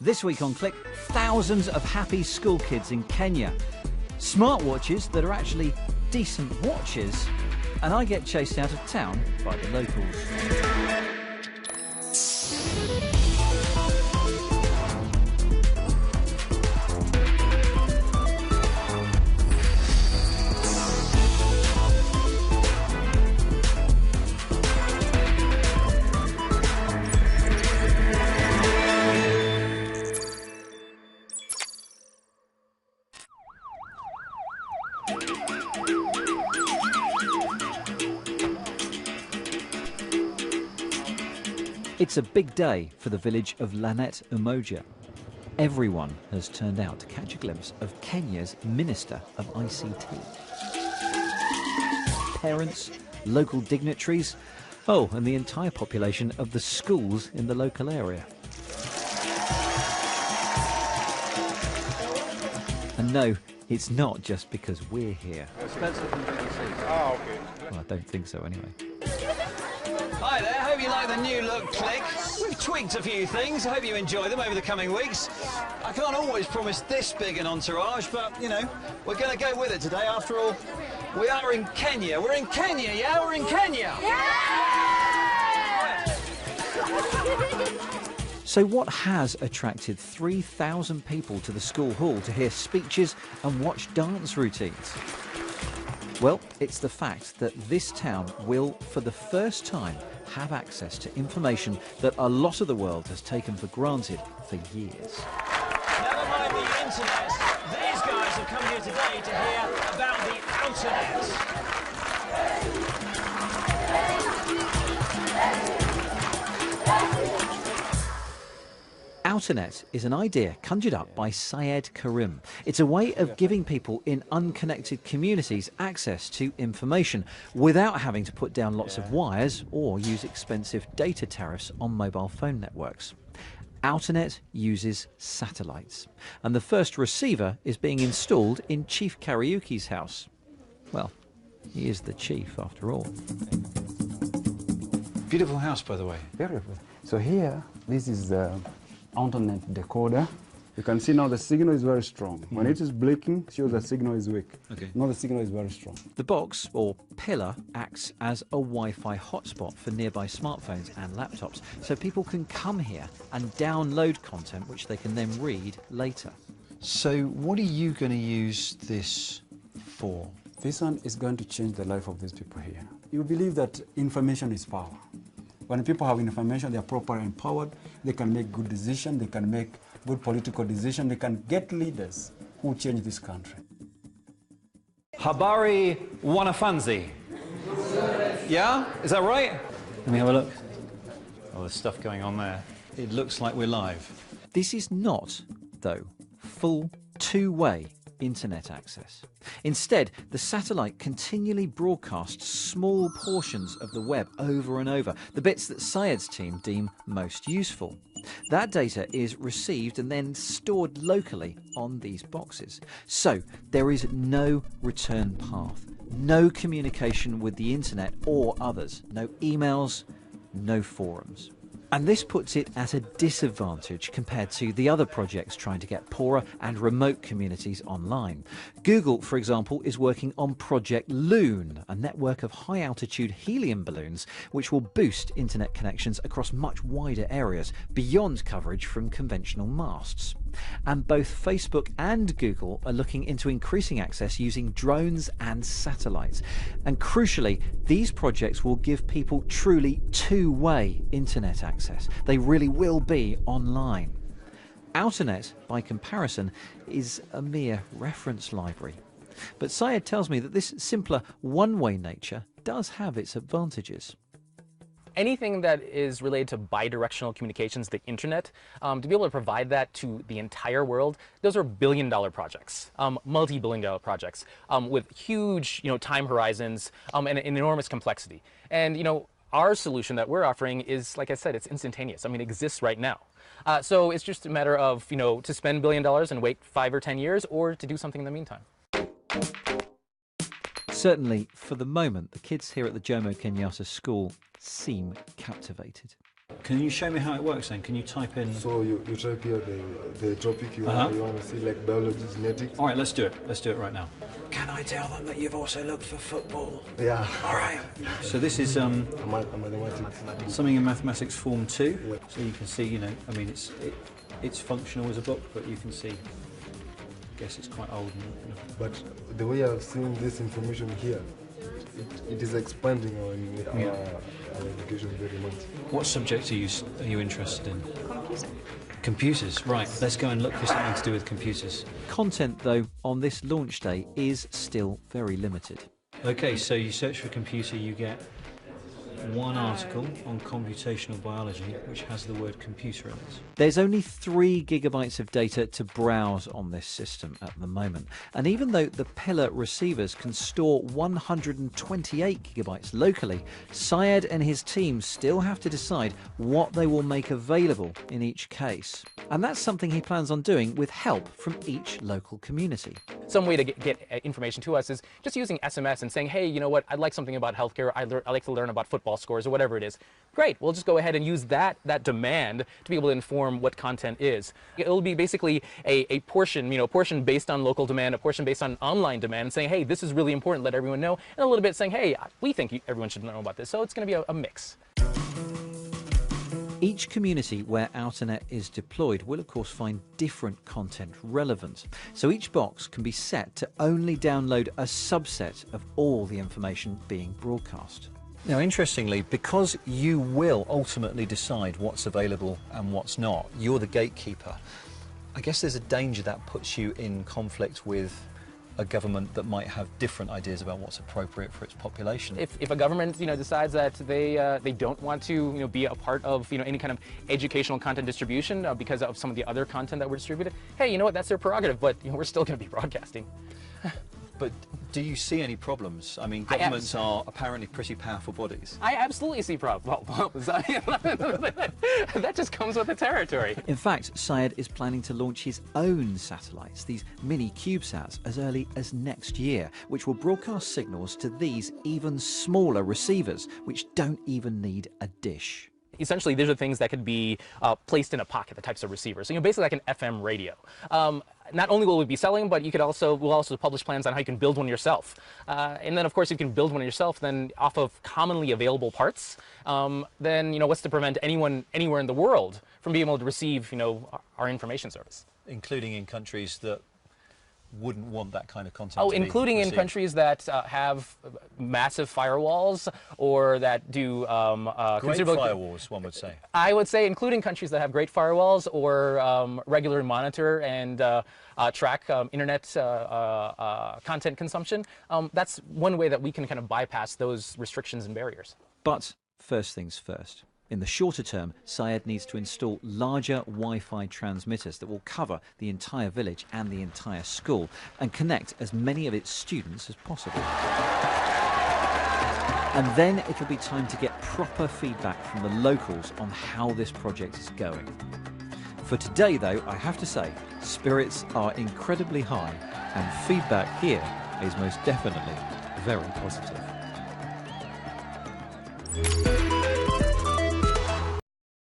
This week on Click, thousands of happy school kids in Kenya. Smartwatches that are actually decent watches. And I get chased out of town by the locals. It's a big day for the village of Lanet Umoja. Everyone has turned out to catch a glimpse of Kenya's Minister of ICT. Parents, local dignitaries, oh, and the entire population of the schools in the local area. And no, it's not just because we're here. Spencer from BBC. Oh, okay. Well, I don't think so anyway. Hi there, hope you like the new look Click. We've tweaked a few things, I hope you enjoy them over the coming weeks. I can't always promise this big an entourage, but, you know, we're going to go with it today. After all, we are in Kenya. We're in Kenya, yeah? We're in Kenya! Yeah! So what has attracted 3,000 people to the school hall to hear speeches and watch dance routines? Well, it's the fact that this town will, for the first time, have access to information that a lot of the world has taken for granted for years. Never mind the internet, these guys have come here today to hear about the outernet. Outernet is an idea conjured up by Syed Karim. It's a way of giving people in unconnected communities access to information without having to put down lots of wires or use expensive data tariffs on mobile phone networks. Outernet uses satellites, and the first receiver is being installed in Chief Kariuki's house. Well, he is the chief after all. Beautiful house, by the way. Beautiful. So here, this is the internet decoder. You can see now the signal is very strong. When it is blinking, shows the signal is weak. Okay. Now the signal is very strong. The box, or pillar, acts as a Wi-Fi hotspot for nearby smartphones and laptops, so people can come here and download content which they can then read later. So what are you going to use this for? This one is going to change the life of these people here. You believe that information is power. When people have information, they are properly empowered, they can make good decisions, they can make good political decisions, they can get leaders who change this country. Habari wanafunzi. Yeah? Is that right? Let me have a look. Oh, there's stuff going on there. It looks like we're live. This is not, though, full two-way internet access. Instead, the satellite continually broadcasts small portions of the web over and over, the bits that Syed's team deem most useful. That data is received and then stored locally on these boxes. So there is no return path, no communication with the internet or others, no emails, no forums. And this puts it at a disadvantage compared to the other projects trying to get poorer and remote communities online. Google, for example, is working on Project Loon, a network of high-altitude helium balloons which will boost internet connections across much wider areas beyond coverage from conventional masts. And both Facebook and Google are looking into increasing access using drones and satellites. And crucially, these projects will give people truly two-way internet access. They really will be online. Outernet, by comparison, is a mere reference library. But Syed tells me that this simpler one-way nature does have its advantages. Anything that is related to bidirectional communications, the internet, to be able to provide that to the entire world, those are billion-dollar projects, multi-billion-dollar projects with huge, time horizons and an enormous complexity. And our solution that we're offering is, like I said, it's instantaneous. I mean, it exists right now. So it's just a matter of, to spend $1 billion and wait 5 or 10 years, or to do something in the meantime. Certainly, for the moment, the kids here at the Jomo Kenyatta school seem captivated. Can you show me how it works then? Can you type in... So you type here the topic you want to see, like biology, genetics. All right, let's do it. Let's do it right now. Can I tell them that you've also looked for football? Yeah. All right. So this is Mathematics. something in mathematics form 2. Yeah. So you can see, you know, I mean, it's functional as a book, but you can see. I guess it's quite old. But the way I've seen this information here, it is expanding our education very much. What subject are you interested in? Computers, right. Let's go and look for something to do with computers. Content, though, on this launch day is still very limited. Okay, so you search for computer, you get one article on computational biology which has the word computer in it. There's only 3 gigabytes of data to browse on this system at the moment, and even though the Pillar receivers can store 128 gigabytes locally, Syed and his team still have to decide what they will make available in each case. And that's something he plans on doing with help from each local community. Some way to get information to us is just using SMS and saying, hey, you know what, I'd like something about healthcare, I'd like to learn about football scores or whatever it is. Great, we'll just go ahead and use that demand to be able to inform what content is. It'll be basically a portion, you know, portion based on local demand, a portion based on online demand, saying, hey, this is really important, let everyone know, and a little bit saying, hey, we think everyone should know about this. So it's going to be a mix. Each community where Outernet is deployed will of course find different content relevant, so each box can be set to only download a subset of all the information being broadcast. Now interestingly, because you will ultimately decide what's available and what's not, you're the gatekeeper, I guess there's a danger that puts you in conflict with a government that might have different ideas about what's appropriate for its population. If a government, you know, decides that they don't want to, you know, be a part of, you know, any kind of educational content distribution because of some of the other content that we're distributed, hey, you know what, that's their prerogative, but you know, we're still going to be broadcasting. But do you see any problems? I mean, governments are apparently pretty powerful bodies. I absolutely see problems. Well, that just comes with the territory. In fact, Syed is planning to launch his own satellites, these mini CubeSats, as early as next year, which will broadcast signals to these even smaller receivers, which don't even need a dish. Essentially, these are things that could be placed in a pocket, the types of receivers. So, you know, basically like an FM radio. Not only will we be selling, but we'll also publish plans on how you can build one yourself. And then, of course, if you can build one yourself, then off of commonly available parts, then, you know, what's to prevent anyone anywhere in the world from being able to receive, you know, our information service? Including in countries that wouldn't want that kind of content. Oh, including in countries that have massive firewalls or that do great firewalls, one would say. I would say including countries that have great firewalls or regularly monitor and track internet content consumption. That's one way that we can kind of bypass those restrictions and barriers. But first things first. In the shorter term, Syed needs to install larger Wi-Fi transmitters that will cover the entire village and the entire school and connect as many of its students as possible. And then it'll be time to get proper feedback from the locals on how this project is going. For today, though, I have to say, spirits are incredibly high and feedback here is most definitely very positive.